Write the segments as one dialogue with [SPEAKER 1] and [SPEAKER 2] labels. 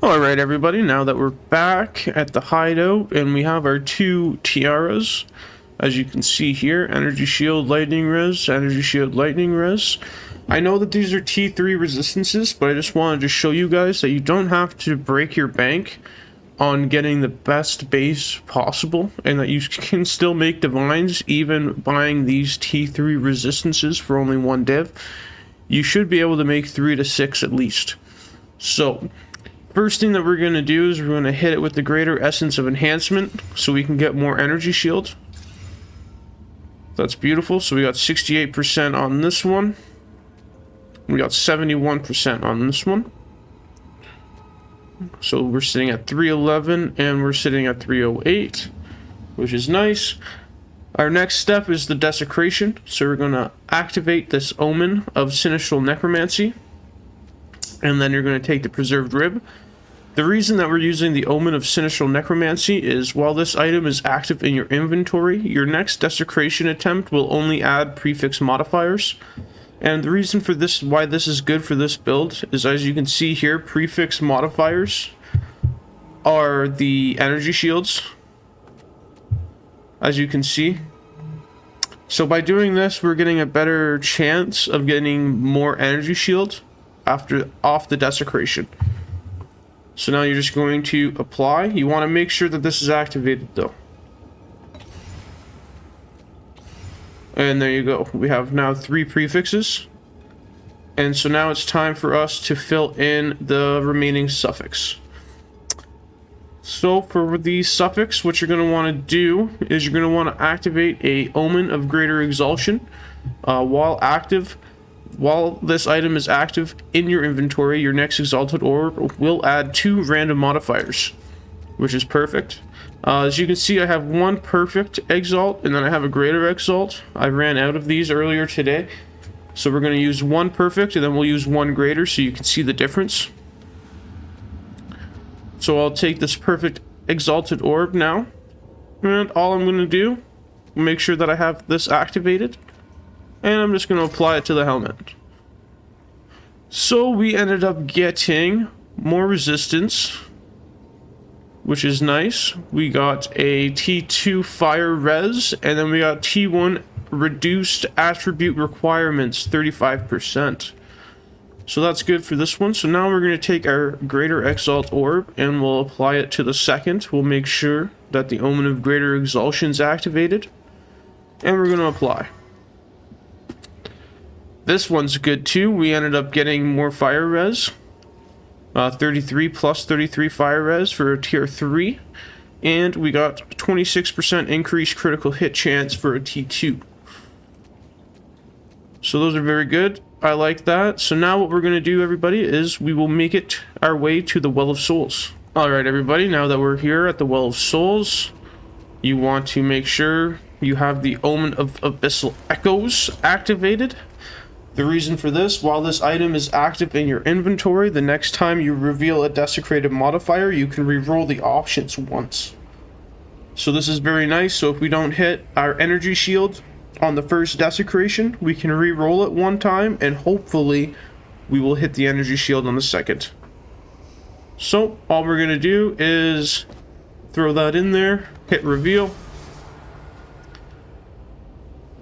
[SPEAKER 1] Alright everybody, now that we're back at the hideout and we have our two tiaras, as you can see here, energy shield, lightning res, energy shield, lightning res. I know that these are T3 resistances, but I just wanted to show you guys that you don't have to break your bank on getting the best base possible, and that you can still make divines even buying these T3 resistances for only one div. You should be able to make 3 to 6 at least. So first thing that we're going to do is we're going to hit it with the greater essence of enhancement so we can get more energy shield. That's beautiful. So we got 68% on this one. We got 71% on this one. So we're sitting at 311 and we're sitting at 308, which is nice. Our next step is the desecration. So we're going to activate this omen of sinistral necromancy. And then you're going to take the preserved rib. The reason that we're using the omen of sinistral necromancy is while this item is active in your inventory, your next desecration attempt will only add prefix modifiers. And the reason for this, why this is good for this build, is as you can see here, prefix modifiers are the energy shields, as you can see. So by doing this, we're getting a better chance of getting more energy shield off the desecration. So now you're just going to apply. You want to make sure that this is activated though. And there you go. We have now 3 prefixes. And so now it's time for us to fill in the remaining suffix. So for the suffix, what you're going to want to do is you're going to want to activate a omen of greater exaltation. While this item is active in your inventory, your next exalted orb will add 2 random modifiers, which is perfect. As you can see, I have 1 perfect exalt and then I have a greater exalt. I ran out of these earlier today, so we're going to use 1 perfect and then we'll use 1 greater so you can see the difference. So I'll take this perfect exalted orb now, and all I'm going to do, make sure that I have this activated. And I'm just going to apply it to the helmet. So we ended up getting more resistance, which is nice. We got a T2 fire res, and then we got T1 reduced attribute requirements, 35%. So that's good for this one. So now we're going to take our greater exalt orb and we'll apply it to the second. We'll make sure that the omen of greater exaltation is activated. And we're going to apply. This one's good too. We ended up getting more fire res. 33 plus 33 fire res for a tier 3. And we got 26% increased critical hit chance for a T2. So those are very good. I like that. So now what we're going to do, everybody, is we will make it our way to the Well of Souls. Alright, everybody, now that we're here at the Well of Souls, you want to make sure you have the Omen of Abyssal Echoes activated. The reason for this, while this item is active in your inventory, the next time you reveal a desecrated modifier, you can reroll the options once. So this is very nice. So if we don't hit our energy shield on the first desecration, we can re-roll it 1 time and hopefully we will hit the energy shield on the second. So all we're going to do is throw that in there, hit reveal.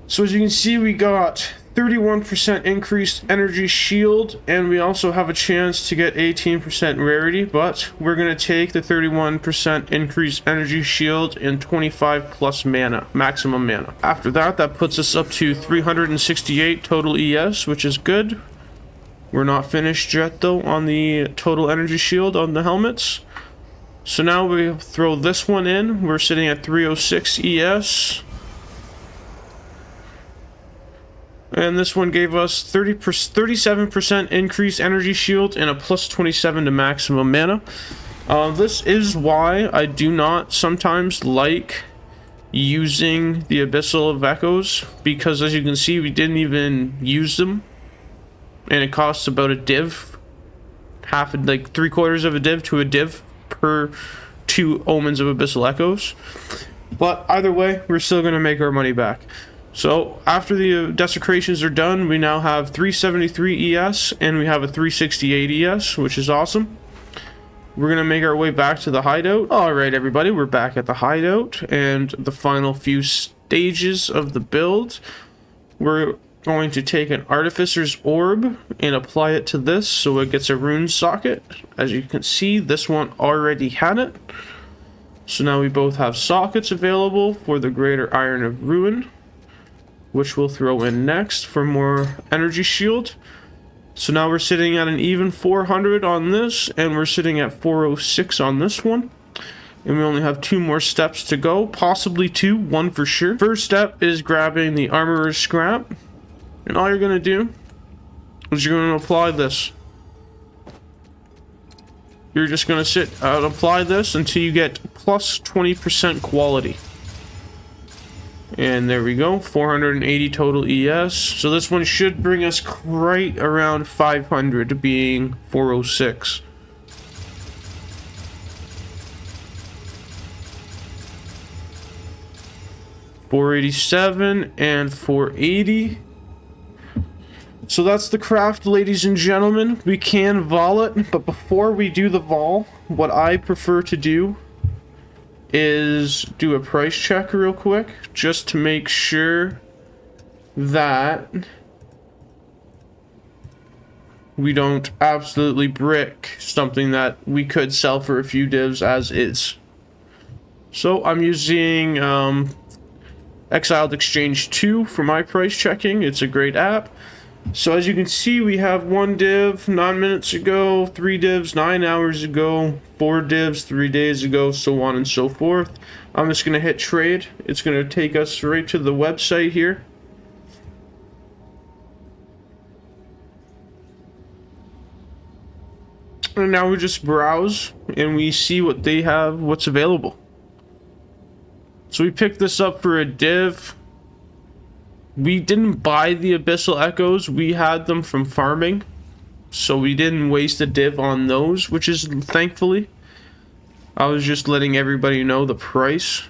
[SPEAKER 1] So as you can see, we got 31% increased energy shield, and we also have a chance to get 18% rarity, but we're going to take the 31% increased energy shield and 25 plus mana, maximum mana. After that, that puts us up to 368 total ES, which is good. We're not finished yet though on the total energy shield on the helmets. So now we throw this one in. We're sitting at 306 ES. And this one gave us 37% increased energy shield and a plus 27 to maximum mana. This is why I do not sometimes like using the Abyssal of Echoes, because as you can see, we didn't even use them. And it costs about a div. Like 3/4 of a div to a div per 2 Omens of Abyssal Echoes. But either way, we're still going to make our money back. So after the desecrations are done, we now have 373 ES and we have a 368 ES, which is awesome. we're gonna make our way back to the hideout. All right, everybody, we're back at the hideout and the final few stages of the build. We're going to take an artificer's orb and apply it to this so it gets a rune socket. As you can see, this one already had it. So now we both have sockets available for the greater iron of ruin, which we'll throw in next for more energy shield. So now we're sitting at an even 400 on this, and we're sitting at 406 on this one. And we only have 2 more steps to go, possibly 2, 1 for sure. First step is grabbing the armorer's scrap. And all you're going to do is you're going to apply this. You're just going to sit and apply this until you get plus 20% quality. And there we go, 480 total ES. So this one should bring us right around 500, being 406. $487 and 480. So that's the craft, ladies and gentlemen. We can vol it, but before we do the vol, what I prefer to do is do a price check real quick, just to make sure that we don't absolutely brick something that we could sell for a few divs as is. So I'm using Exiled Exchange 2 for my price checking. It's a great app. So as you can see, we have 1 div 9 minutes ago, 3 divs 9 hours ago, 4 divs 3 days ago, so on and so forth. I'm just going to hit trade. It's going to take us right to the website here. And now we just browse and we see what they have, what's available. So we picked this up for a div. We didn't buy the Abyssal Echoes, we had them from farming. So we didn't waste a div on those, which is thankfully. I was just letting everybody know the price.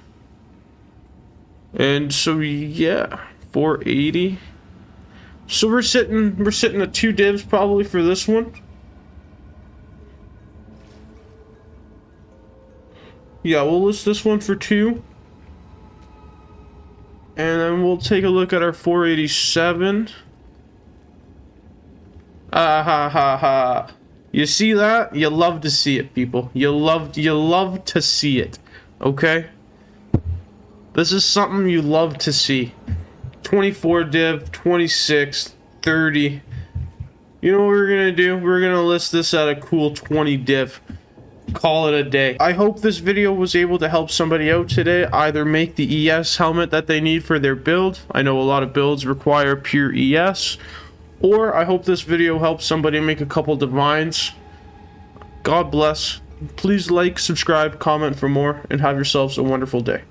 [SPEAKER 1] And so yeah, 480. So we're sitting at 2 divs probably for this one. Yeah, we'll list this one for 2. And then we'll take a look at our 487. Ah ha ha ha. You see that? You love to see it, people. You love to see it. Okay? This is something you love to see. 24 div, 26, 30. You know what we're gonna do? We're gonna list this at a cool 20 div. Call it a day. I hope this video was able to help somebody out today, either make the ES helmet that they need for their build. I know a lot of builds require pure ES. Or I hope this video helps somebody make a couple divines. God bless. Please like, subscribe, comment for more, and have yourselves a wonderful day.